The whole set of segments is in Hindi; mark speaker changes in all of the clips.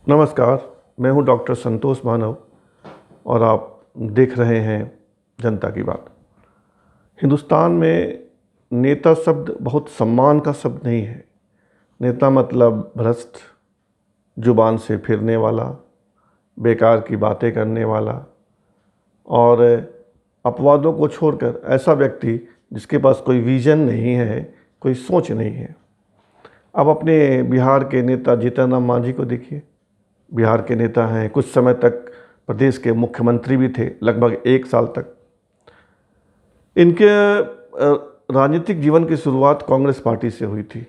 Speaker 1: नमस्कार, मैं हूं डॉक्टर संतोष मानव और आप देख रहे हैं जनता की बात। हिंदुस्तान में नेता शब्द बहुत सम्मान का शब्द नहीं है। नेता मतलब भ्रष्ट, जुबान से फिरने वाला, बेकार की बातें करने वाला और अपवादों को छोड़कर ऐसा व्यक्ति जिसके पास कोई विजन नहीं है, कोई सोच नहीं है। अब अपने बिहार के नेता जीतन राम मांझी को देखिए। बिहार के नेता हैं, कुछ समय तक प्रदेश के मुख्यमंत्री भी थे, लगभग 1 साल तक। इनके राजनीतिक जीवन की शुरुआत कांग्रेस पार्टी से हुई थी।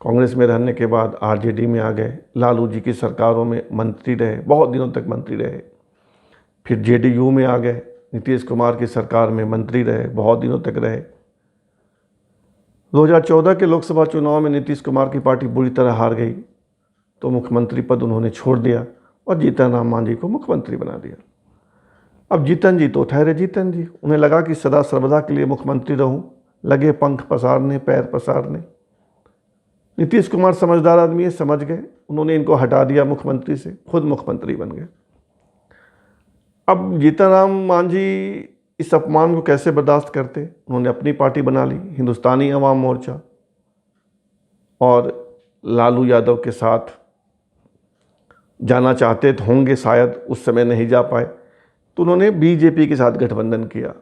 Speaker 1: कांग्रेस में रहने के बाद आरजेडी में आ गए, लालू जी की सरकारों में मंत्री रहे, बहुत दिनों तक मंत्री रहे। फिर जेडीयू में आ गए, नीतीश कुमार की सरकार में मंत्री रहे, बहुत दिनों तक रहे। 2014 के लोकसभा चुनाव में नीतीश कुमार की पार्टी बुरी तरह हार गई, तो मुख्यमंत्री पद उन्होंने छोड़ दिया और जीतन राम मांझी को मुख्यमंत्री बना दिया। अब जीतन जी तो ठहरे जीतन जी, उन्हें लगा कि सदा सर्वदा के लिए मुख्यमंत्री रहूं, लगे पंख पसारने, पैर पसारने। नीतीश कुमार समझदार आदमी है, समझ गए, उन्होंने इनको हटा दिया मुख्यमंत्री से, खुद मुख्यमंत्री बन गए। अब जीतन राम मांझी इस अपमान को कैसे बर्दाश्त करते? उन्होंने अपनी पार्टी बना ली, हिंदुस्तानी अवाम मोर्चा, और लालू यादव के साथ जाना चाहते तो होंगे, शायद उस समय नहीं जा पाए, तो उन्होंने बीजेपी के साथ गठबंधन किया।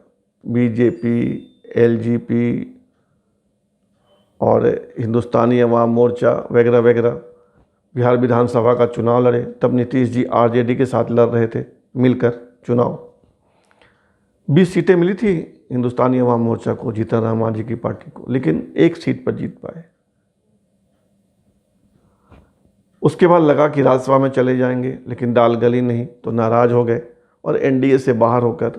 Speaker 1: बीजेपी, एलजेपी और हिंदुस्तानी अवाम मोर्चा वगैरह वगैरह। बिहार विधानसभा का चुनाव लड़े, तब नीतीश जी आरजेडी के साथ लड़ रहे थे मिलकर चुनाव। 20 सीटें मिली थी हिंदुस्तानी अवाम मोर्चा को, जीतन राम मांझी की पार्टी को, लेकिन 1 सीट पर जीत पाए। उसके बाद लगा कि राज्यसभा में चले जाएंगे, लेकिन दाल गली नहीं, तो नाराज हो गए और एनडीए से बाहर होकर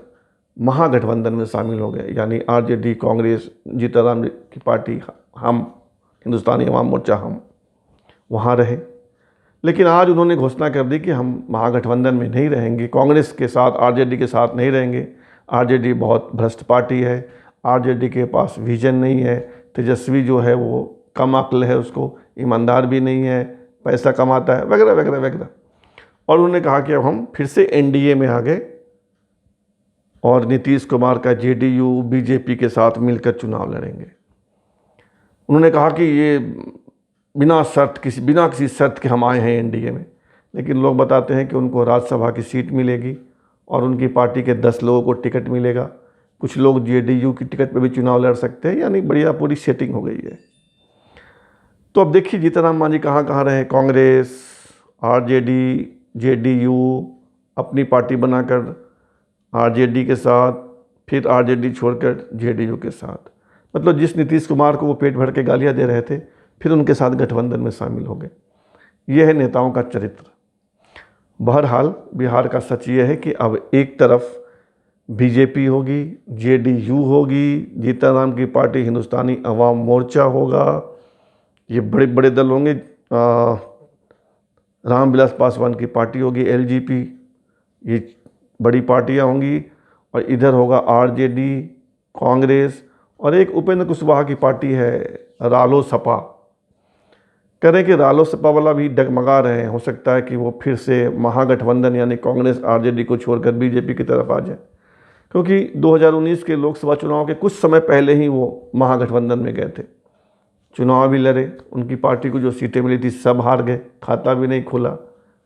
Speaker 1: महागठबंधन में शामिल हो गए, यानी आरजेडी, कांग्रेस, जीतन राम की पार्टी, हम हिंदुस्तानी अवाम मोर्चा, हम वहाँ रहे। लेकिन आज उन्होंने घोषणा कर दी कि हम महागठबंधन में नहीं रहेंगे, कांग्रेस के साथ, आरजेडी के साथ नहीं रहेंगे। आरजेडी बहुत भ्रष्ट पार्टी है, आरजेडी के पास विजन नहीं है, तेजस्वी जो है वो कम अक्ल है, उसको ईमानदार भी नहीं है, पैसा कमाता है, वगैरह वगैरह वगैरह। और उन्होंने कहा कि अब हम फिर से एनडीए में आ गए और नीतीश कुमार का जेडीयू, बीजेपी के साथ मिलकर चुनाव लड़ेंगे। उन्होंने कहा कि ये बिना किसी शर्त के हम आए हैं एनडीए में। लेकिन लोग बताते हैं कि उनको राज्यसभा की सीट मिलेगी और उनकी पार्टी के 10 लोगों को टिकट मिलेगा। कुछ लोग जेडीयू की टिकट पर भी चुनाव लड़ सकते हैं, यानी बढ़िया पूरी सेटिंग हो गई है। तो अब देखिए जीतन राम मांझी कहाँ कहाँ रहे। कांग्रेस, आरजेडी, जेडीयू, अपनी पार्टी बनाकर आरजेडी के साथ, फिर आरजेडी छोड़कर जेडीयू के साथ। मतलब जिस नीतीश कुमार को वो पेट भर के गालियाँ दे रहे थे, फिर उनके साथ गठबंधन में शामिल हो गए। यह है नेताओं का चरित्र। बहरहाल बिहार का सच ये है कि अब एक तरफ बीजेपी होगी, जेडीयू होगी, जीतन राम की पार्टी हिंदुस्तानी अवाम मोर्चा होगा, ये बड़े बड़े दल होंगे। रामविलास पासवान की पार्टी होगी, एलजेपी, ये बड़ी पार्टियां होंगी। और इधर होगा आरजेडी, कांग्रेस, और एक उपेंद्र कुशवाहा की पार्टी है रालोसपा। करें कि रालोसपा वाला भी डगमगा रहे हैं, हो सकता है कि वो फिर से महागठबंधन यानी कांग्रेस, आरजेडी को छोड़कर बीजेपी की तरफ आ जाए, क्योंकि 2019 के लोकसभा चुनाव के कुछ समय पहले ही वो महागठबंधन में गए थे, चुनाव भी लड़े, उनकी पार्टी को जो सीटें मिली थी सब हार गए, खाता भी नहीं खुला।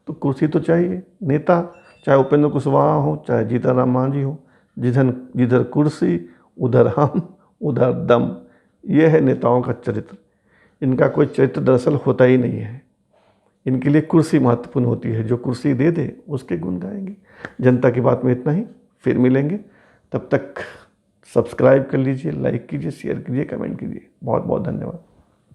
Speaker 1: तो कुर्सी तो चाहिए, नेता, चाहे उपेंद्र कुशवाहा हो, चाहे जीतन राम मांझी हो, जिधर कुर्सी उधर हम, उधर दम। यह है नेताओं का चरित्र। इनका कोई चरित्र दरअसल होता ही नहीं है। इनके लिए कुर्सी महत्वपूर्ण होती है, जो कुर्सी दे दे उसके गुण गाएंगे। जनता की बात में इतना ही, फिर मिलेंगे। तब तक सब्सक्राइब कर लीजिए, लाइक कीजिए, शेयर कीजिए, कमेंट कीजिए। बहुत बहुत धन्यवाद।